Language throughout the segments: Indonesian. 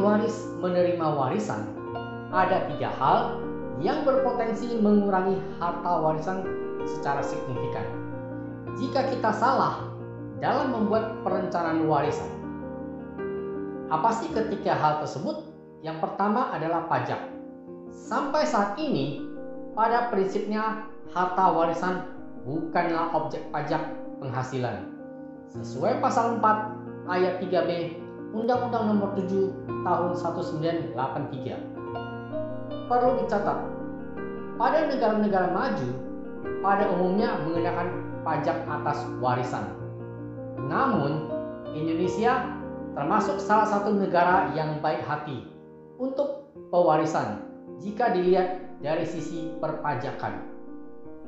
waris menerima warisan, ada 3 hal yang berpotensi mengurangi harta warisan secara signifikan jika kita salah dalam membuat perencanaan warisan. Apa sih ketiga hal tersebut? Yang pertama adalah pajak. Sampai saat ini, pada prinsipnya harta warisan bukanlah objek pajak penghasilan. Sesuai pasal 4 ayat 3B Undang-Undang Nomor 7 Tahun 1983. Perlu dicatat, pada negara-negara maju pada umumnya mengenakan pajak atas warisan. Namun, Indonesia termasuk salah satu negara yang baik hati untuk pewarisan jika dilihat dari sisi perpajakan.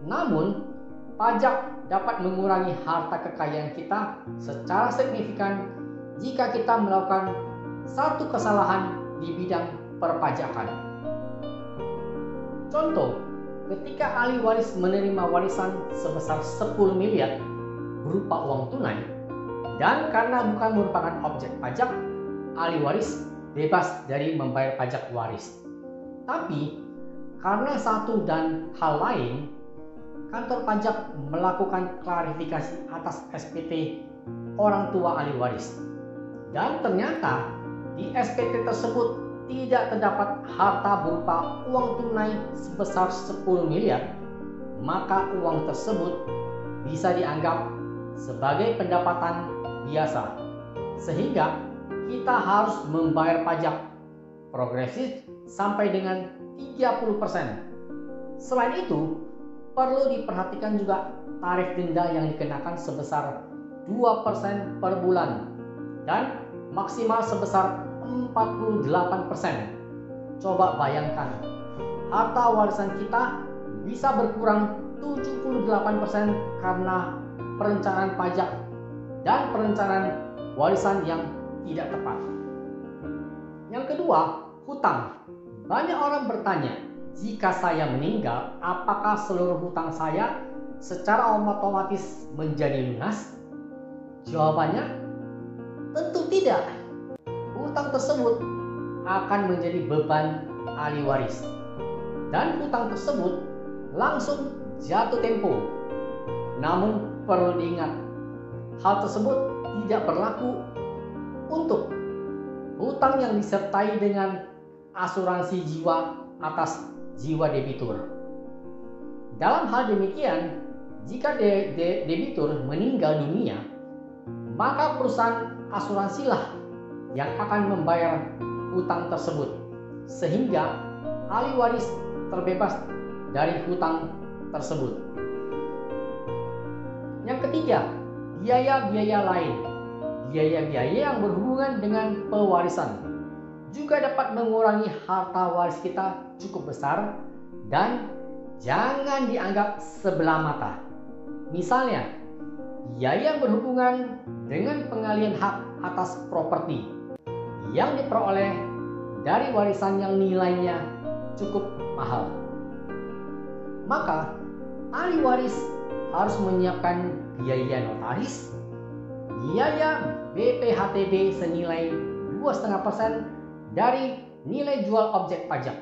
Namun, pajak dapat mengurangi harta kekayaan kita secara signifikan jika kita melakukan satu kesalahan di bidang perpajakan. Contoh, ketika ahli waris menerima warisan sebesar 10 miliar berupa uang tunai, dan karena bukan merupakan objek pajak, ahli waris bebas dari membayar pajak waris. Tapi, karena satu dan hal lain, kantor pajak melakukan klarifikasi atas SPT orang tua ahli waris. Dan ternyata di SPT tersebut tidak terdapat harta berupa uang tunai sebesar 10 miliar, maka uang tersebut bisa dianggap sebagai pendapatan biasa, sehingga kita harus membayar pajak progresif sampai dengan 30%. Selain itu, perlu diperhatikan juga tarif denda yang dikenakan sebesar 2% per bulan dan maksimal sebesar 48%. Coba bayangkan, harta warisan kita bisa berkurang 78% karena perencanaan pajak dan perencanaan warisan yang tidak tepat. Yang kedua, hutang. Banyak orang bertanya, jika saya meninggal, apakah seluruh hutang saya secara otomatis menjadi lunas? Jawabannya, tentu tidak. Hutang tersebut akan menjadi beban ahli waris, dan hutang tersebut langsung jatuh tempo. Namun perlu diingat, hal tersebut tidak berlaku untuk hutang yang disertai dengan asuransi jiwa atas jiwa debitur. Dalam hal demikian, jika debitur meninggal dunia, maka perusahaan asuransilah yang akan membayar hutang tersebut, sehingga ahli waris terbebas dari hutang tersebut. Yang ketiga, biaya-biaya lain. Biaya-biaya yang berhubungan dengan pewarisan juga dapat mengurangi harta waris kita cukup besar dan jangan dianggap sebelah mata. Misalnya, biaya yang berhubungan dengan pengalihan hak atas properti yang diperoleh dari warisan yang nilainya cukup mahal. Maka, ahli waris harus menyiapkan biaya notaris, biaya BPHTB senilai 2,5% dari nilai jual objek pajak.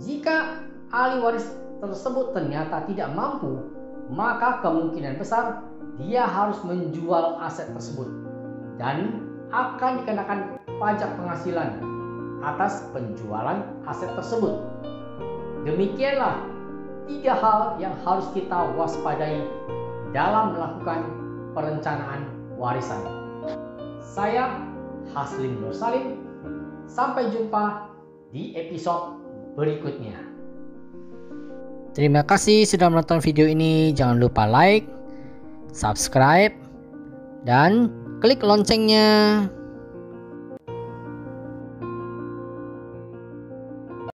Jika ahli waris tersebut ternyata tidak mampu, maka kemungkinan besar dia harus menjual aset tersebut dan akan dikenakan pajak penghasilan atas penjualan aset tersebut. Demikianlah 3 hal yang harus kita waspadai dalam melakukan perencanaan warisan. Saya Haslim Nur Salim. Sampai jumpa di episode berikutnya. Terima kasih sudah menonton video ini. Jangan lupa like, subscribe, dan klik loncengnya.